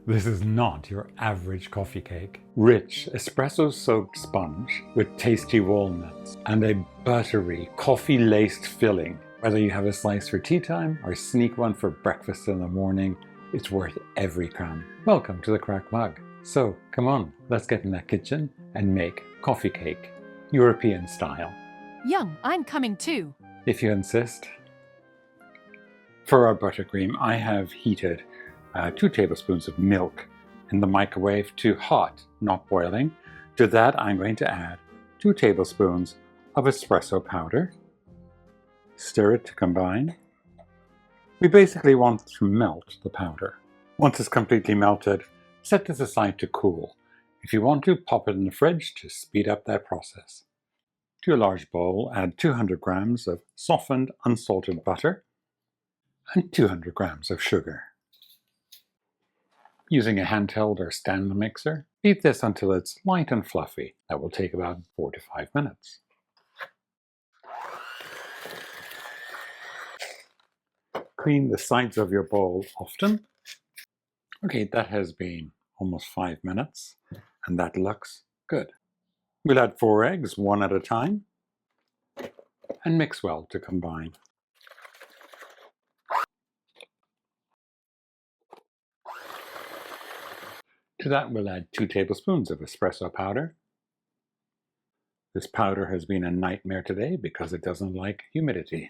This is not your average coffee cake. Rich, espresso-soaked sponge with tasty walnuts and a buttery, coffee-laced filling. Whether you have a slice for tea time or sneak one for breakfast in the morning, it's worth every crumb. Welcome to the Crack Mug. So come on, let's get in that kitchen and make coffee cake, European style. Young, I'm coming too. If you insist. For our buttercream, I have heated 2 tablespoons of milk in the microwave to hot, not boiling. To that, I'm going to add 2 tablespoons of espresso powder. Stir it to combine. We basically want to melt the powder. Once it's completely melted, set this aside to cool. If you want to, pop it in the fridge to speed up that process. To a large bowl, add 200 grams of softened, unsalted butter and 200 grams of sugar. Using a handheld or stand mixer, beat this until it's light and fluffy. That will take about 4 to 5 minutes. Clean the sides of your bowl often. Okay, that has been almost 5 minutes, and that looks good. We'll add 4 eggs, one at a time, and mix well to combine. To that, we'll add 2 tablespoons of espresso powder. This powder has been a nightmare today because it doesn't like humidity.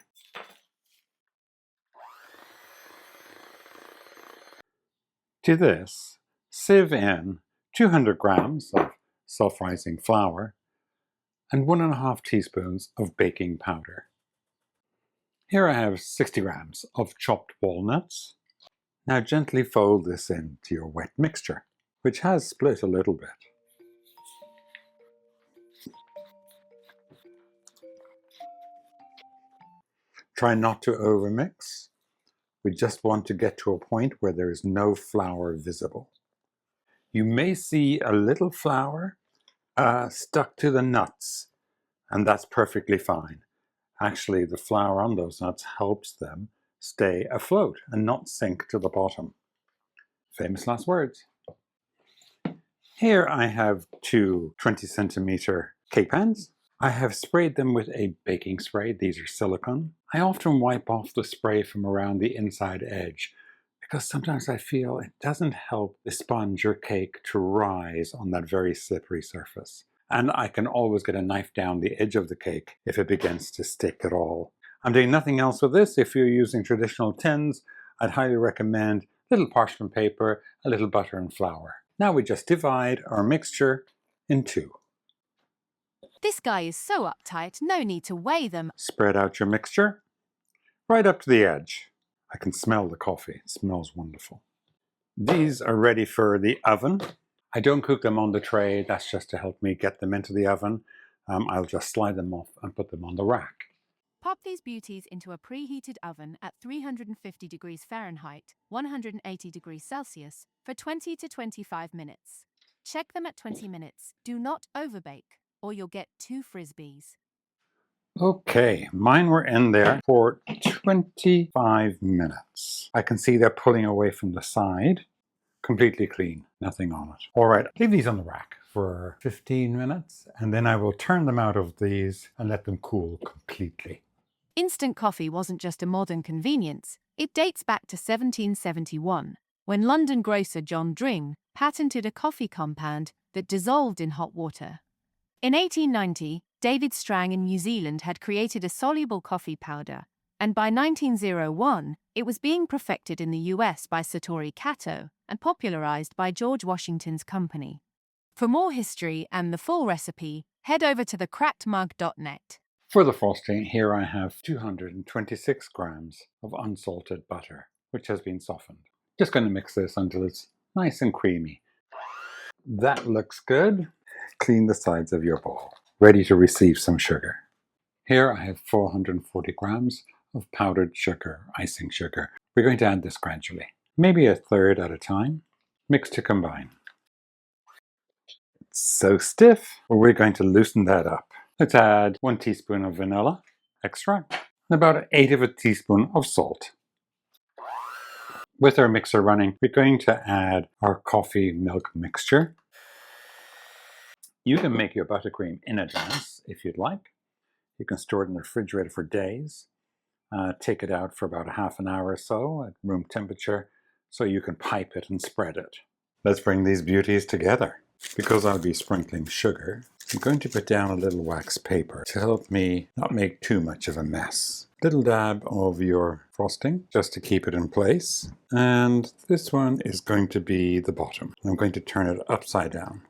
To this, sieve in 200 grams of self-rising flour and 1½ teaspoons of baking powder. Here I have 60 grams of chopped walnuts. Now gently fold this into your wet mixture, which has split a little bit. Try not to overmix. We just want to get to a point where there is no flour visible. You may see a little flour stuck to the nuts, and that's perfectly fine. Actually, the flour on those nuts helps them stay afloat and not sink to the bottom. Famous last words. Here I have 2 20-centimeter cake pans. I have sprayed them with a baking spray. These are silicone. I often wipe off the spray from around the inside edge because sometimes I feel it doesn't help the sponge or cake to rise on that very slippery surface. And I can always get a knife down the edge of the cake if it begins to stick at all. I'm doing nothing else with this. If you're using traditional tins, I'd highly recommend a little parchment paper, a little butter and flour. Now we just divide our mixture in 2. This guy is so uptight, no need to weigh them. Spread out your mixture right up to the edge. I can smell the coffee. It smells wonderful. These are ready for the oven. I don't cook them on the tray. That's just to help me get them into the oven. I'll just slide them off and put them on the rack. Pop these beauties into a preheated oven at 350 degrees Fahrenheit, 180 degrees Celsius for 20 to 25 minutes. Check them at 20 minutes. Do not overbake, or you'll get 2 frisbees. Okay, mine were in there for 25 minutes. I can see they're pulling away from the side. Completely clean, nothing on it. All right, leave these on the rack for 15 minutes, and then I will turn them out of these and let them cool completely. Instant coffee wasn't just a modern convenience. It dates back to 1771, when London grocer John Dring patented a coffee compound that dissolved in hot water. In 1890, David Strang in New Zealand had created a soluble coffee powder, and by 1901, it was being perfected in the US by Satoru Kato and popularized by George Washington's company. For more history and the full recipe, head over to thecrackedmug.Net. For the frosting, here I have 226 grams of unsalted butter, which has been softened. Just going to mix this until it's nice and creamy. That looks good. Clean the sides of your bowl. Ready to receive some sugar. Here I have 440 grams of powdered sugar, icing sugar. We're going to add this gradually, maybe a third at a time. Mix to combine. It's so stiff, we're going to loosen that up. Let's add 1 teaspoon of vanilla extract and about 1/8 of a teaspoon of salt. With our mixer running, we're going to add our coffee milk mixture. You can make your buttercream in advance if you'd like. You can store it in the refrigerator for days. Take it out for about a half an hour or so at room temperature so you can pipe it and spread it. Let's bring these beauties together. Because I'll be sprinkling sugar, I'm going to put down a little wax paper to help me not make too much of a mess. Little dab of your frosting just to keep it in place. And this one is going to be the bottom. I'm going to turn it upside down.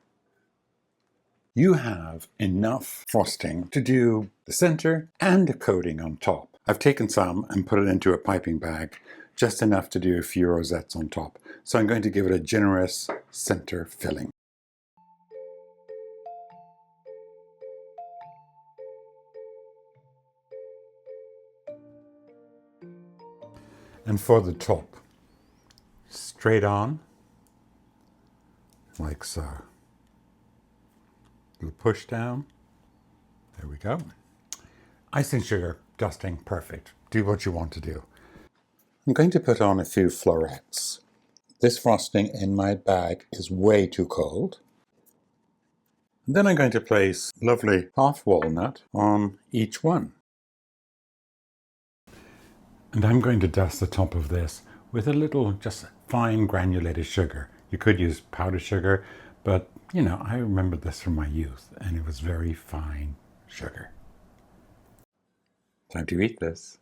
You have enough frosting to do the center and the coating on top. I've taken some and put it into a piping bag, just enough to do a few rosettes on top. So I'm going to give it a generous center filling. And for the top, straight on, like so. Little push down. There we go. Icing sugar, dusting, perfect. Do what you want to do. I'm going to put on a few florets. This frosting in my bag is way too cold. And then I'm going to place lovely half walnut on each one. And I'm going to dust the top of this with a little just fine granulated sugar. You could use powdered sugar, but you know, I remember this from my youth and it was very fine sugar. Time to eat this.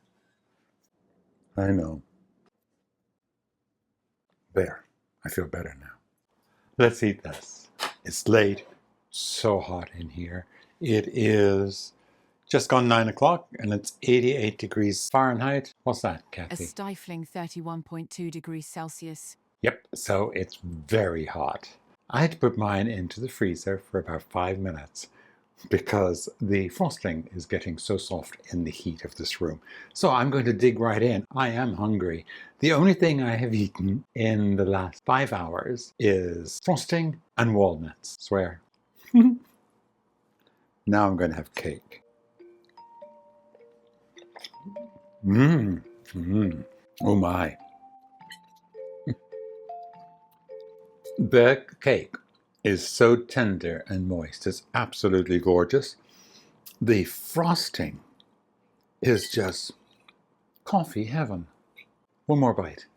I know. There, I feel better now. Let's eat this. It's late, so hot in here. It is just gone 9 o'clock and it's 88 degrees Fahrenheit. What's that, A Kathy? stifling 31.2 degrees Celsius. Yep, so it's very hot. I had to put mine into the freezer for about 5 minutes because the frosting is getting so soft in the heat of this room. So I'm going to dig right in. I am hungry. The only thing I have eaten in the last 5 hours is frosting and walnuts. Swear. Now I'm going to have cake. Oh my. The cake is so tender and moist. It's absolutely gorgeous. The frosting is just coffee heaven. One more bite.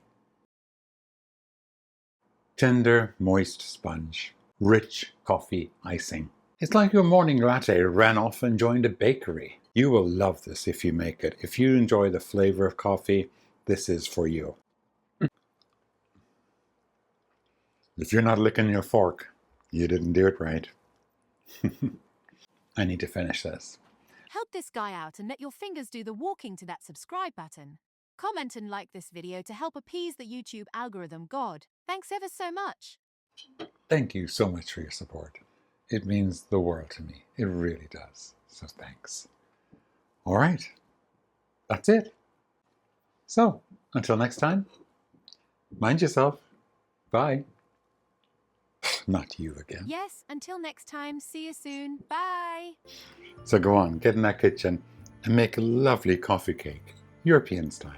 Tender, moist sponge. Rich coffee icing. It's like your morning latte ran off and joined a bakery. You will love this if you make it. If you enjoy the flavor of coffee, this is for you. If you're not licking your fork, you didn't do it right. I need to finish this. Help this guy out and let your fingers do the walking to that subscribe button. Comment and like this video to help appease the YouTube algorithm god. Thanks ever so much. Thank you so much for your support. It means the world to me. It really does. So thanks. All right. That's it. So, until next time, mind yourself. Bye. Not you again. Yes, until next time, see you soon. Bye. So go on, get in that kitchen and make a lovely coffee cake, European style.